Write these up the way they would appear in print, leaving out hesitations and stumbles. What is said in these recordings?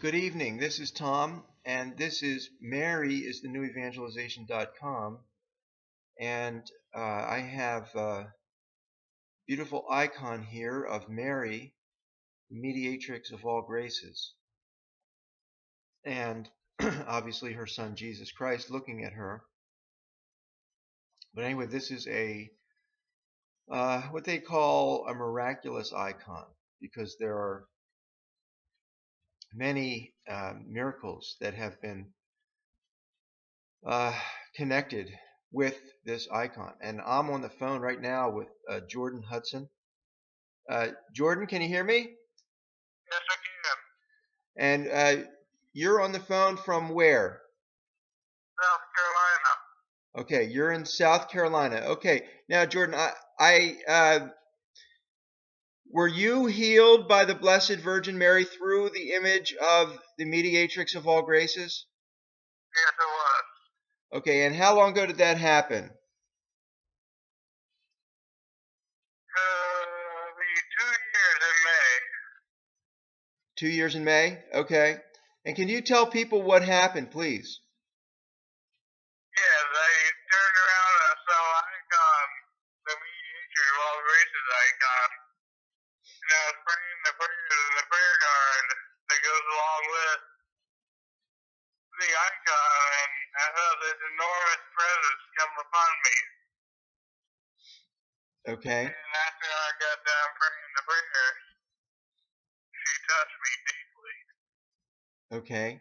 Good evening. This is Tom, and this is Mary is the new evangelization.com, and I have a beautiful icon here of Mary, the mediatrix of all graces, and obviously her son Jesus Christ looking at her. But anyway, this is a what they call a miraculous icon, because there are many miracles that have been connected with this icon. And I'm on the phone right now with Jordan Hudson. Jordan, can you hear me? Yes, I can. And you're on the phone from where? South Carolina. Okay, you're in South Carolina. Okay, now Jordan, were you healed by the Blessed Virgin Mary through the image of the mediatrix of all graces? Yes, it was. Okay, and how long ago did that happen? Be 2 years in May. 2 years in May? Okay. And can you tell people what happened, please? Yes, I turned around and I saw icon, the mediator of all graces icon. And I was praying the prayers in the prayer card that goes along with the icon, and I felt this enormous presence come upon me. Okay. And after I got done praying the prayers, she touched me deeply. Okay.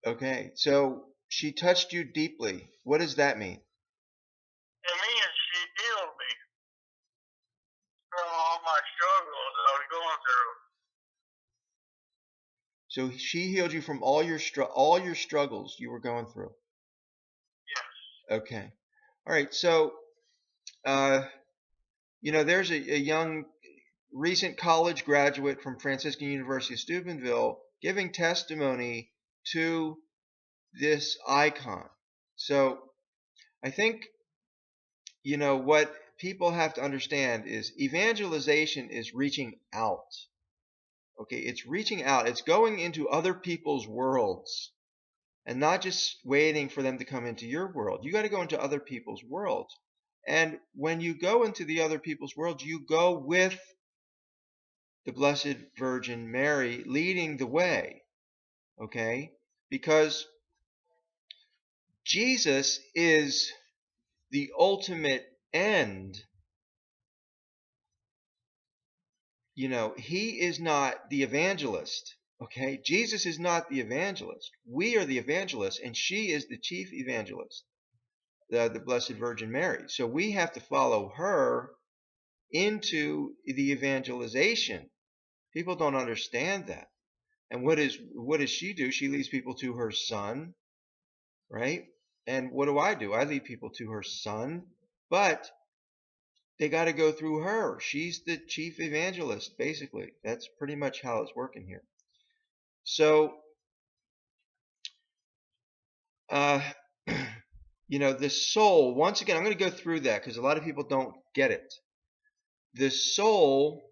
Okay. So she touched you deeply. What does that mean? It means she healed me from all my struggles that I was going through. So she healed you from all your struggles you were going through. Yes. Okay. All right. So there's a young recent college graduate from Franciscan University of Steubenville giving testimony to this icon. So I think what people have to understand is evangelization is reaching out. Okay, it's reaching out. It's going into other people's worlds and not just waiting for them to come into your world. You got to go into other people's worlds. And when you go into the other people's worlds, you go with the Blessed Virgin Mary leading the way. Okay? Because Jesus is the ultimate end. He is not the evangelist. Okay? Jesus is not the evangelist. We are the evangelists, and she is the chief evangelist, the Blessed Virgin Mary. So we have to follow her into the evangelization. People don't understand that. And what does she do? She leads people to her son, right? And what do? I lead people to her son, but they got to go through her. She's the chief evangelist, basically. That's pretty much how it's working here. So, the soul, once again, I'm going to go through that because a lot of people don't get it. The soul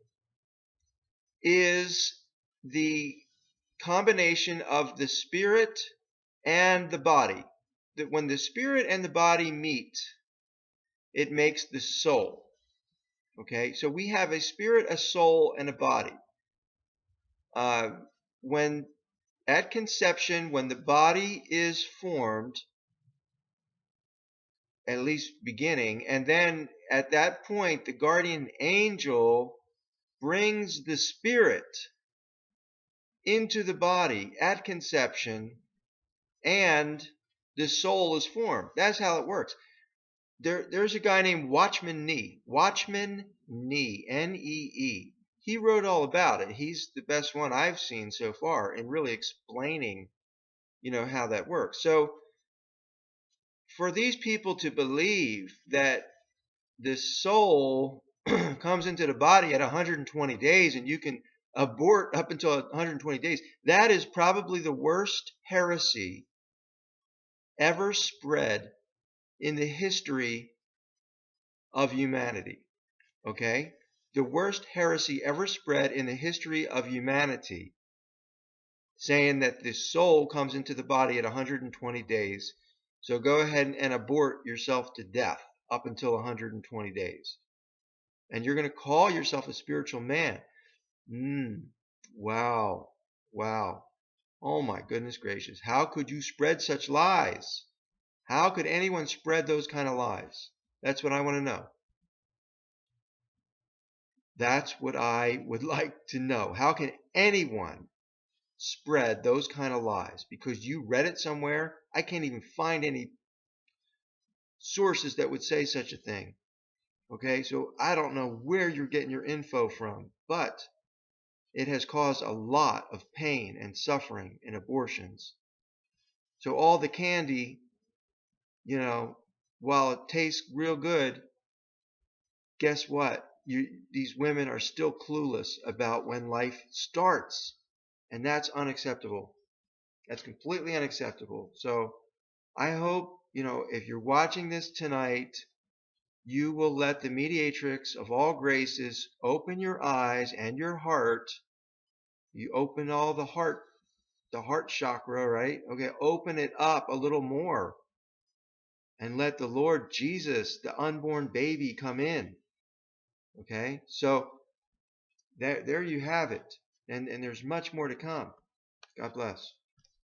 is the combination of the spirit and the body. That when the spirit and the body meet, it makes the soul. Okay, so we have a spirit, a soul, and a body. When at conception, when the body is formed, at least beginning, and then at that point, the guardian angel brings the spirit into the body at conception, and the soul is formed. That's how it works. There's a guy named Watchman Nee. Watchman Nee, N-E-E. He wrote all about it. He's the best one I've seen so far in really explaining, how that works. So for these people to believe that the soul comes into the body at 120 days and you can abort up until 120 days, that is probably the worst heresy ever spread in the history of humanity. Okay? The worst heresy ever spread in the history of humanity saying that the soul comes into the body at 120 days. So go ahead and abort yourself to death up until 120 days. And you're going to call yourself a spiritual man. Wow. Wow. Oh my goodness gracious. How could you spread such lies? How could anyone spread those kind of lies? That's what I want to know. That's what I would like to know. How can anyone spread those kind of lies? Because you read it somewhere? I can't even find any sources that would say such a thing. Okay, so I don't know where you're getting your info from, but it has caused a lot of pain and suffering in abortions. So all the candy, while it tastes real good, guess what? These women are still clueless about when life starts. And that's unacceptable. That's completely unacceptable. So I hope, if you're watching this tonight, you will let the mediatrix of all graces open your eyes and your heart. You open all the heart chakra, right? Okay, open it up a little more and let the Lord Jesus, the unborn baby, come in. Okay, so there you have it. And there's much more to come. God bless.